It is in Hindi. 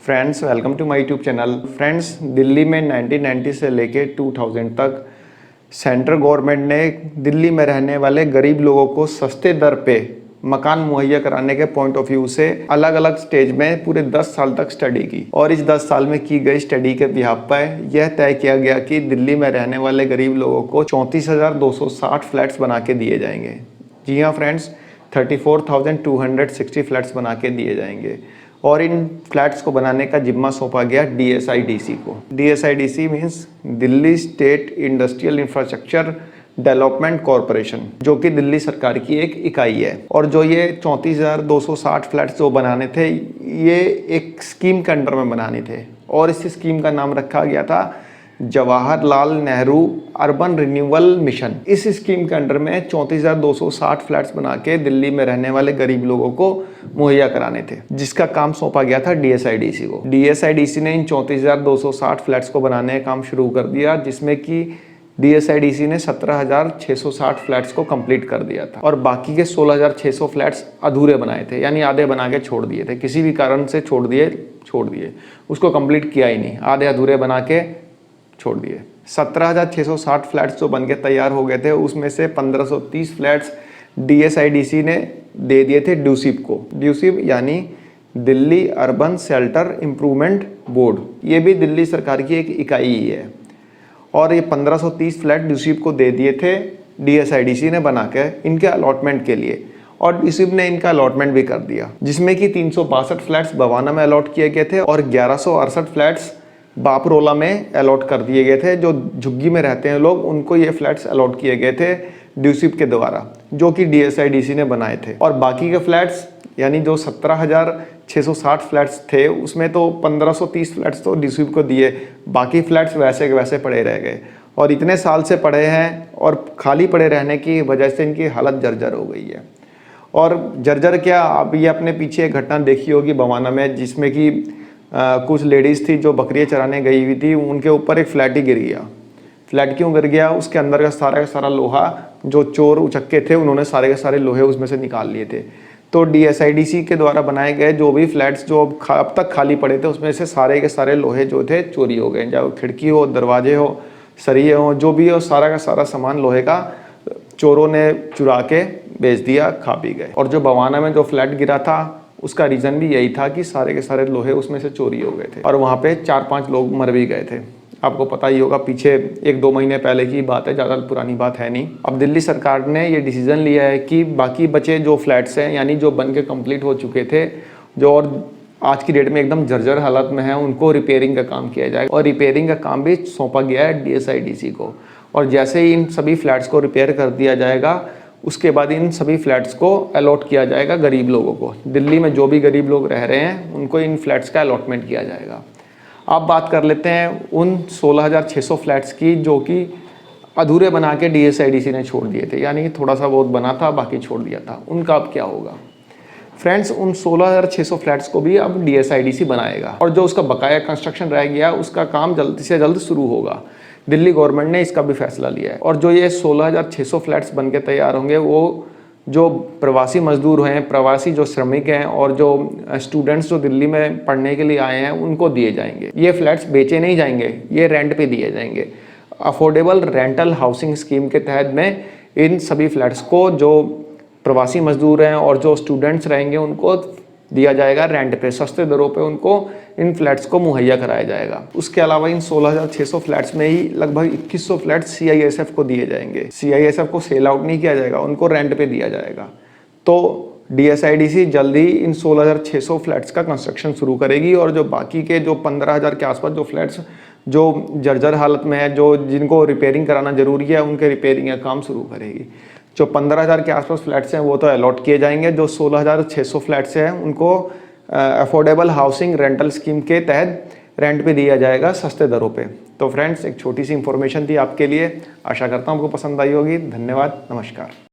Friends welcome to my YouTube channel. Friends Delhi में 1990 से लेके 2000 तक सेंट्रल गवर्नमेंट ने दिल्ली में रहने वाले गरीब लोगों को सस्ते दर पे मकान मुहैया कराने के पॉइंट ऑफ व्यू से अलग अलग स्टेज में पूरे 10 साल तक स्टडी की और इस 10 साल में की गई स्टडी के बिहाफ पर यह तय किया गया कि दिल्ली में रहने वाले गरीब लोगों को 34,260 फ्लैट्स बना के दिए जाएंगे। जी हाँ फ्रेंड्स, 34,260 फ्लैट्स बना के दिए जाएंगे और इन फ्लैट्स को बनाने का जिम्मा सौंपा गया DSIDC को। DSIDC means Delhi state industrial infrastructure development corporation, जो कि दिल्ली सरकार की एक इकाई है। और जो ये 34,260 फ्लैट्स जो बनाने थे, ये एक स्कीम के अंडर में बनाने थे और इस स्कीम का नाम रखा गया था Jawaharlal Nehru urban renewal mission. इस स्कीम के अंडर में 34,260 फ्लैट्स बना के दिल्ली में रहने वाले गरीब लोगों को मुहैया कराने थे, जिसका काम सौंपा गया था DSIDC को। DSIDC ने इन 34,260 फ्लैट्स को बनाने का काम शुरू कर दिया, जिसमें कि DSIDC ने 17,660 फ्लैट्स को कंप्लीट कर दिया था और बाकी के 16,600 फ्लैट्स अधूरे बनाए थे, यानी आधे बना के छोड़ दिए थे, किसी भी कारण से छोड़ दिए, उसको कंप्लीट किया ही नहीं, आधे अधूरे बना के छोड़ दिए। 17,660 फ्लैट्स जो बन के तैयार हो गए थे, उसमें से 1,530 फ्लैट्स DSIDC ने दे दिए थे ड्यूसिप को। ड्यूसिप यानी Delhi urban shelter improvement board, ये भी दिल्ली सरकार की एक इकाई ही है। और ये 1,530 फ्लैट ड्यूसिप को दे दिए थे DSIDC ने बना के इनके अलॉटमेंट के लिए, और ड्यूसिप ने इनका अलॉटमेंट भी कर दिया, जिसमें कि 362 फ्लैट्स बवाना में अलॉट किए गए थे और 1168 फ्लैट्स बापरोला में अलॉट कर दिए गए थे। जो झुग्गी में रहते हैं लोग, उनको ये फ्लैट्स अलॉट किए गए थे ड्यूसिप के द्वारा, जो कि DSIDC ने बनाए थे। और बाकी के फ्लैट्स यानी जो 17,660 फ्लैट्स थे, उसमें तो 1,530 फ्लैट्स तो ड्यूसिप को दिए, बाकी फ्लैट्स वैसे के वैसे पड़े रह गए और इतने साल से पड़े हैं और खाली पड़े रहने की वजह से इनकी हालत जर्जर हो गई है। और जर्जर क्या, आप ये अपने पीछे एक घटना देखी होगी बवाना में, जिसमें कि कुछ लेडीज़ थी जो बकरियाँ चराने गई हुई थी, उनके ऊपर एक फ्लैट ही गिर गया। फ्लैट क्यों गिर गया? उसके अंदर का सारा लोहा, जो चोर उचक्के थे उन्होंने सारे के सारे लोहे उसमें से निकाल लिए थे। तो DSIDC के द्वारा बनाए गए जो भी फ्लैट्स जो अब तक खाली पड़े थे, उसमें से सारे के सारे लोहे जो थे चोरी हो गए, चाहे वो खिड़की हो, दरवाजे हो, सरिये हो, जो भी हो, सारा का सारा सामान लोहे का चोरों ने चुरा के बेच दिया, खा पी गए। और जो बवाना में जो फ्लैट गिरा था, उसका रीज़न भी यही था कि सारे के सारे लोहे उसमें से चोरी हो गए थे और वहाँ पे 4-5 लोग मर भी गए थे। आपको पता ही होगा, पीछे 1-2 महीने पहले की बात है, ज़्यादा पुरानी बात है नहीं। अब दिल्ली सरकार ने ये डिसीजन लिया है कि बाकी बचे जो फ्लैट्स हैं, यानी जो बन के कंप्लीट हो चुके थे, जो और आज की डेट में एकदम जर्जर हालत में है, उनको रिपेयरिंग का काम किया जाएगा और रिपेयरिंग का काम भी सौंपा गया है DSIDC को। और जैसे ही इन सभी फ्लैट्स को रिपेयर कर दिया जाएगा, उसके बाद इन सभी फ्लैट्स को अलॉट किया जाएगा गरीब लोगों को। दिल्ली में जो भी गरीब लोग रह रहे हैं, उनको इन फ्लैट्स का अलॉटमेंट किया जाएगा। अब बात कर लेते हैं उन 16,600 फ्लैट्स की, जो कि अधूरे बना के DSIDC ने छोड़ दिए थे, यानी थोड़ा सा बहुत बना था, बाकी छोड़ दिया था। उनका अब क्या होगा? फ्रेंड्स, उन 16,600 फ्लैट्स को भी अब DSIDC बनाएगा और जो उसका बकाया कंस्ट्रक्शन रह गया, उसका काम जल्द से जल्द शुरू होगा। दिल्ली गवर्नमेंट ने इसका भी फैसला लिया है। और जो ये 16,600 फ्लैट्स बन के तैयार होंगे, वो जो प्रवासी मजदूर हैं, प्रवासी जो श्रमिक हैं और जो स्टूडेंट्स जो दिल्ली में पढ़ने के लिए आए हैं, उनको दिए जाएंगे। ये फ्लैट्स बेचे नहीं जाएंगे, ये रेंट पे दिए जाएंगे। अफोर्डेबल रेंटल हाउसिंग स्कीम के तहत में इन सभी फ्लैट्स को जो प्रवासी मजदूर हैं और जो स्टूडेंट्स रहेंगे, उनको दिया जाएगा रेंट पे, सस्ते दरों पे उनको इन फ्लैट्स को मुहैया कराया जाएगा। उसके अलावा इन 16,600 फ्लैट्स में ही लगभग 2100 फ्लैट्स CISF को दिए जाएंगे। CISF को सेल आउट नहीं किया जाएगा, उनको रेंट पे दिया जाएगा। तो DSIDC जल्द ही इन 16,600 फ्लैट्स का कंस्ट्रक्शन शुरू करेगी और जो बाकी के जो 15,000 के आसपास जो फ्लैट्स जो जर्जर हालत में है, जो जिनको रिपेयरिंग कराना जरूरी है, उनके रिपेयरिंग का काम शुरू करेगी। जो 15,000 के आसपास फ्लैट्स हैं, वो तो अलॉट किए जाएंगे। जो 16,600 फ्लैट्स हैं, उनको अफोर्डेबल हाउसिंग रेंटल स्कीम के तहत रेंट पे दिया जाएगा सस्ते दरों पे। तो फ्रेंड्स, एक छोटी सी इंफॉर्मेशन थी आपके लिए, आशा करता हूँ आपको पसंद आई होगी। धन्यवाद, नमस्कार।